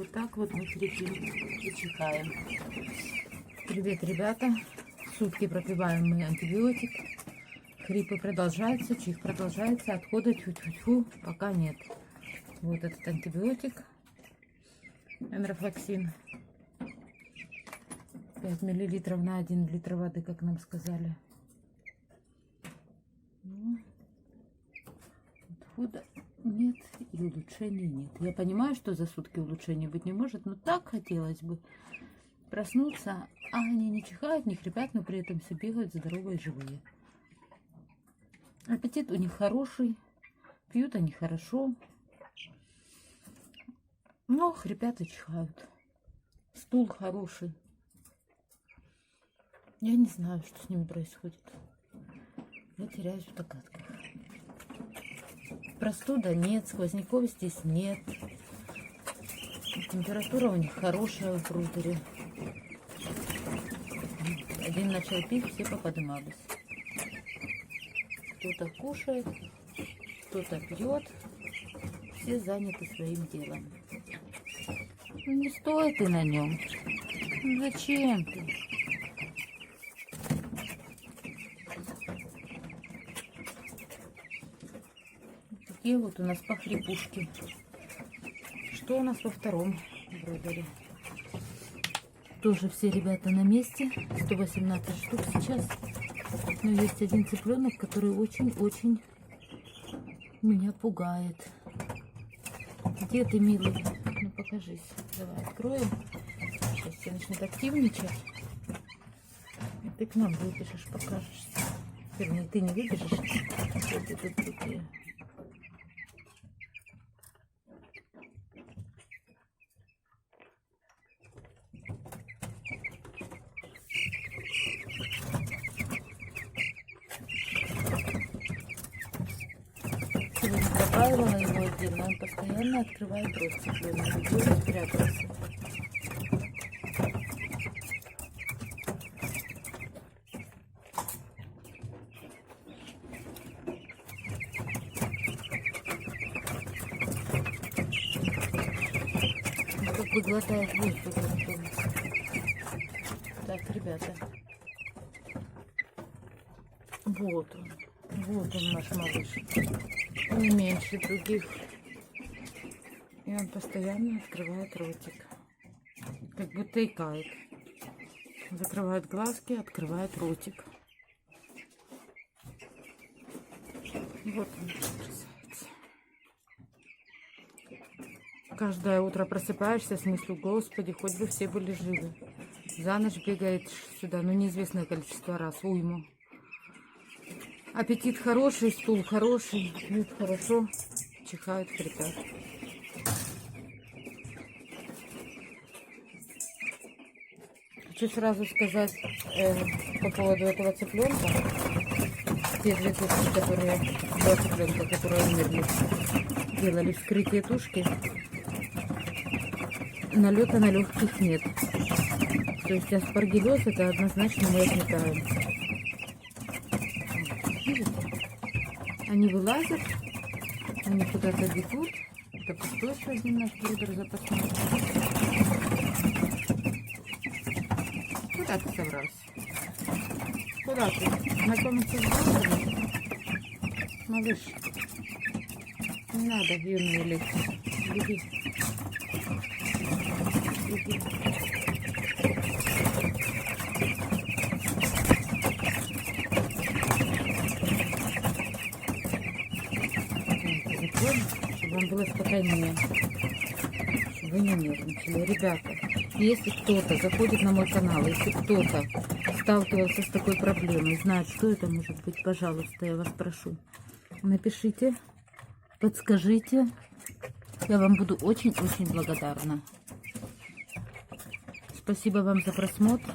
Вот так вот мы терпим и чихаем. Привет, ребята. Сутки пропиваем мы антибиотик. Хрипы продолжаются, чих продолжается, отхода тьфу-тьфу-тьфу пока нет. Вот этот антибиотик. Энрофлоксин. 5 мл на 1 литр воды, как нам сказали. Ну, отхода нет и улучшений нет. Я понимаю, что за сутки улучшений быть не может, но так хотелось бы проснуться, а они не чихают, не хрипят, но при этом все бегают здоровые и живые. Аппетит у них хороший, пьют они хорошо, но хрипят и чихают. Стул хороший. Я не знаю, что с ними происходит. Я теряюсь в догадках. Простуда нет, сквозняков здесь нет. Температура у них хорошая в брутере. Один начал пить, все поподымались. Кто-то кушает, кто-то пьет. Все заняты своим делом. Ну не стой ты на нем. Ну зачем ты? Такие вот у нас похрипушки. Что у нас во втором брутере? Тоже все ребята на месте. 118 штук сейчас. Но есть один цыпленок, который очень-очень меня пугает. Где ты, милый? Ну покажись. Давай откроем. Сейчас все начнут активничать. И ты к нам выбежишь, покажешься. Вернее, ты не выбежишь. Вот ты тут такие. Пропаивала его отдельно, он постоянно открывает рот цыпленок, где спрятался. Он как бы глотает воздух. Так, ребята. Вот он наш малыш. Не меньше других. И он постоянно открывает ротик. Как будто икает. Закрывает глазки, открывает ротик. Вот он, красавец. Каждое утро просыпаешься с мыслью: Господи, хоть бы все были живы. За ночь бегает сюда, ну неизвестное количество раз, уйму. Аппетит хороший, стул хороший, пьют хорошо, чихают, хрипят. Хочу сразу сказать по поводу этого цыпленка. Те две тушки, два цыпленка, которые умерли, делали вскрытие тушки. Налета на легких нет. То есть аспаргиллез это однозначно мы отметаем. Они вылазят, они куда-то бегут. Это пустой один наш брудер запасной. Куда ты собрался? Куда ты? Знакомиться с брудером? Малыш, не надо юную лечь. Беги. Беги. Чтобы вам было спокойнее, чтобы вы не нервничали. Ребята, если кто-то заходит на мой канал, если кто-то сталкивался с такой проблемой, знает, что это может быть, пожалуйста, я вас прошу, напишите, подскажите, я вам буду очень-очень благодарна. Спасибо вам за просмотр.